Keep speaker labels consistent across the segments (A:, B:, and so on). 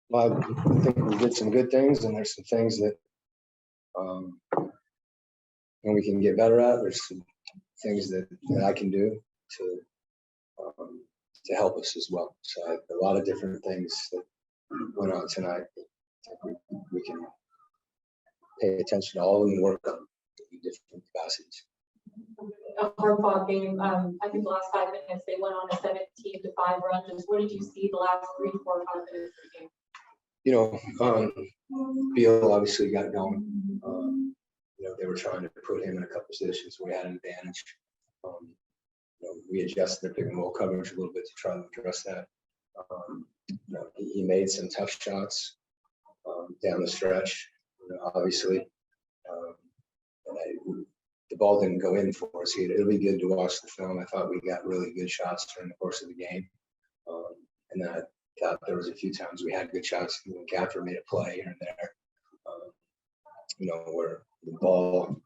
A: Well, I think we did some good things, and there's some things that we can get better at. There's some things that I can do to help us as well. So a lot of different things that went on tonight. I think we can pay attention to all of them and work on in different capacities.
B: A hard-fought game. I think the last 5 minutes they went on a 17-5 run. Just what did you see the last 3, 4, 5 minutes of the game?
A: You know, Beal obviously got going. You know, they were trying to put him in a couple positions where he had an advantage. You know, we adjusted their pick and roll coverage a little bit to try to address that. You know, he made some tough shots down the stretch. You know, obviously, the ball didn't go in for us. It'll be good to watch the film. I thought we got really good shots during the course of the game, and then I thought there was a few times we had good shots when Catherine made a play here and there. You know, where the ball,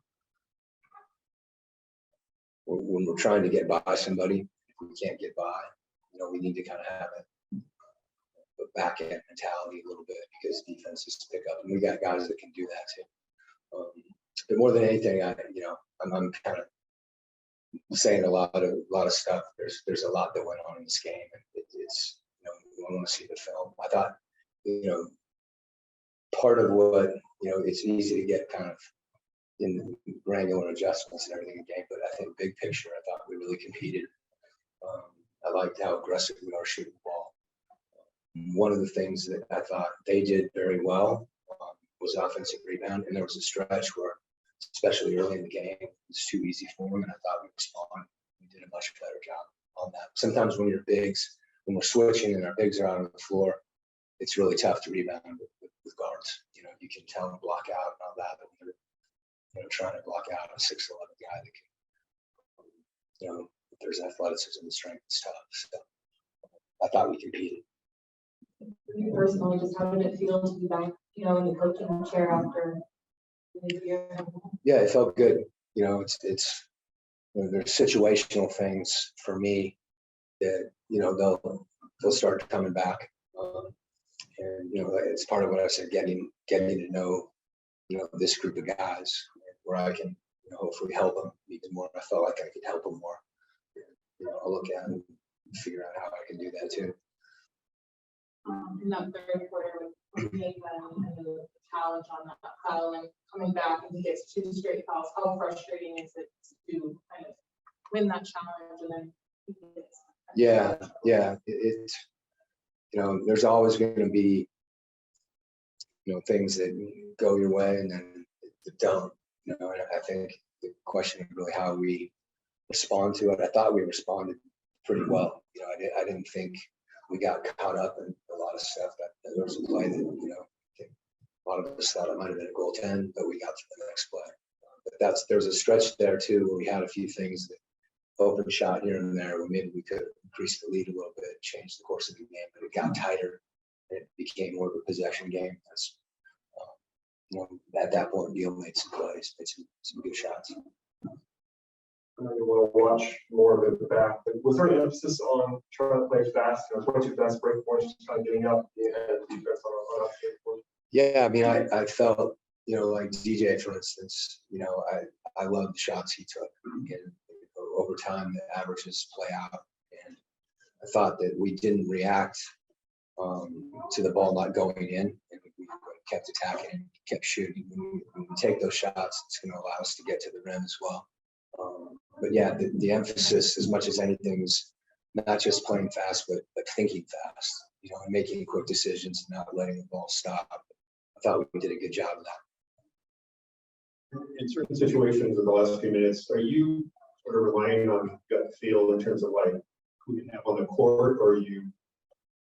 A: when we're trying to get by somebody, if we can't get by, you know, we need to kind of have a back end mentality a little bit because defenses pick up, and we got guys that can do that too. But more than anything, I'm kind of saying a lot of stuff. There's a lot that went on in this game, and it's I want to see the film. I thought, you know, part of what, you know, it's easy to get kind of in granular adjustments and everything in the game, but I think big picture, I thought we really competed. I liked how aggressive we are shooting the ball. One of the things that I thought they did very well was offensive rebound, and there was a stretch where, especially early in the game, it was too easy for them, and I thought we responded. We did a much better job on that. Sometimes when you're bigs, when we're switching and our bigs are out on the floor, it's really tough to rebound with guards. You know, you can tell them block out and all that, but when they're trying to block out a 6'11" guy that can, you know, if there's athleticism and strength, it's tough. So I thought we competed.
B: For you personally, just how did it feel to be back, you know, in the coaching chair after the year?
A: Yeah, it felt good. You know, it's you know, there's situational things for me that, you know, they'll start coming back. And, you know, it's part of what I said, getting to know, you know, this group of guys where I can, you know, hopefully help them even more. I felt like I could help them more. You know, I'll look at them and figure out how I can do that too.
B: In that third quarter, with Nathan and the challenge on that foul and coming back and he gets 2 straight fouls, how frustrating is it to kind of win that challenge and then he gets?
A: Yeah, it's you know, there's always going to be, you know, things that go your way and then that don't. You know, and I think the question is really how we respond to it. I thought we responded pretty well. You know, I didn't think we got caught up in a lot of stuff. That there was a play that, you know, I think a lot of us thought it might have been a goal 10, but we got to the next play. But there's a stretch there too where we had a few things that open shot here and there where maybe we could increase the lead a little bit, change the course of the game, but it got tighter and it became more of a possession game. That's you know, at that point, Beal made some plays, made some good shots.
C: I know you want to watch more of it back, but was there any emphasis on trying to play fast? You know, 22 fast break points, just kind of getting up, getting ahead of the defense on off break points?
A: Yeah, I mean, I felt, you know, like DJ, for instance, you know, I love the shots he took. And over time, the averages play out. And I thought that we didn't react to the ball not going in, and we kept attacking and kept shooting. When we take those shots, it's going to allow us to get to the rim as well. But yeah, the emphasis, as much as anything, is not just playing fast, but thinking fast. You know, and making quick decisions and not letting the ball stop. I thought we did a good job of that.
C: In certain situations in the last few minutes, are you sort of relying on gut feel in terms of like who you have on the court, or are you?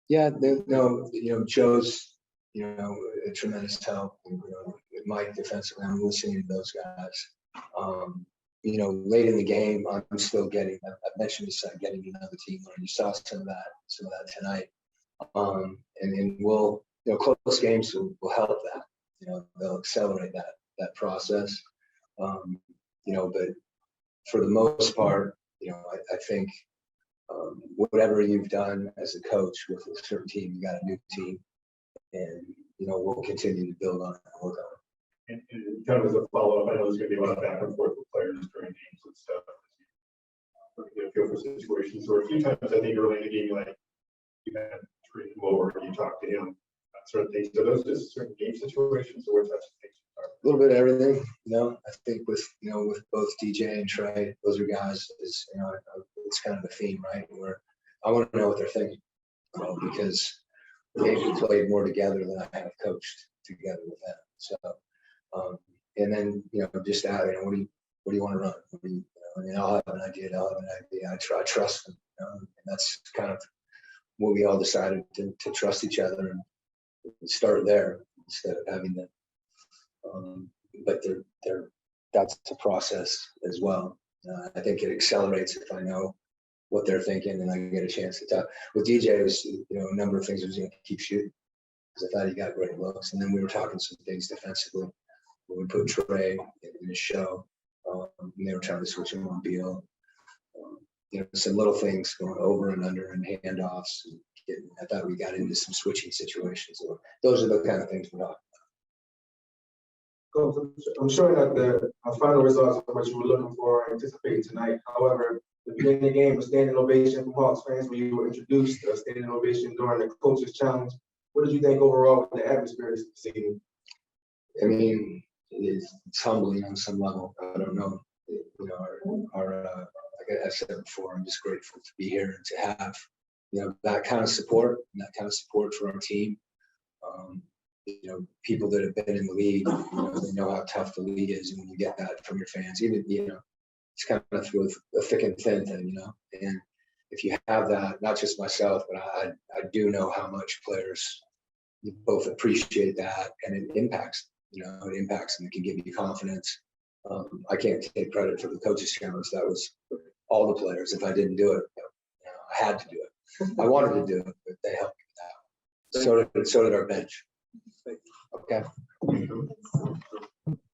C: Yeah,
A: no, you know, Joe's, you know, a tremendous help. You know, Mike defensively, I'm listening to those guys. You know, late in the game, I'm still getting. I mentioned this, getting to know the team. You saw some of that tonight. And we'll, you know, close games will help that. You know, they'll accelerate that process. You know, but for the most part, you know, I think whatever you've done as a coach with a certain team, you got a new team, and we'll continue to build on it and work on it.
C: And kind of as a follow-up, I know there's gonna be a lot of back and forth with players during games and stuff. Get a feel for situations, or a few times I think early in the game, you had treated him over and you talked to him, that sort of things. So those just certain game situations or what types of things?
A: A little bit of everything, I think with both DJ and Trey, those are guys is, it's kind of a theme, right? Where I want to know what they're thinking, because they've played more together than I have coached together with them. So, and then, just out, what do you want to run? I'll have an idea. I trust them, and that's kind of what we all decided to trust each other and start there instead of having to. But that's a process as well. I think it accelerates if I know what they're thinking and I get a chance to talk. With DJ, it was, a number of things I was going to keep shooting because I thought he got great looks. And then we were talking some things defensively when we put Trey in the show. And they were trying to switch him on Beal. Some little things going over and under and handoffs. I thought we got into some switching situations. Those are the kind of things we're talking.
D: Coach, I'm sure that the final results are what you were looking for and anticipating tonight. However, the beginning of the game was standing ovation from Hawks fans when you were introduced, a standing ovation during the coach's challenge. What did you think overall with the atmosphere this evening?
A: It's humbling on some level. I don't know. Like I said before, I'm just grateful to be here and to have that kind of support for our team. People that have been in the league, they know how tough the league is, and when you get that from your fans, even it's kind of through a thick and thin thing, And if you have that, not just myself, but I do know how much players both appreciate that, and it impacts. It impacts them. It can give you confidence. I can't take credit for the coaches' challenge. That was all the players. If I didn't do it, I had to do it. I wanted to do it, but they helped me with that. So did our bench. Okay.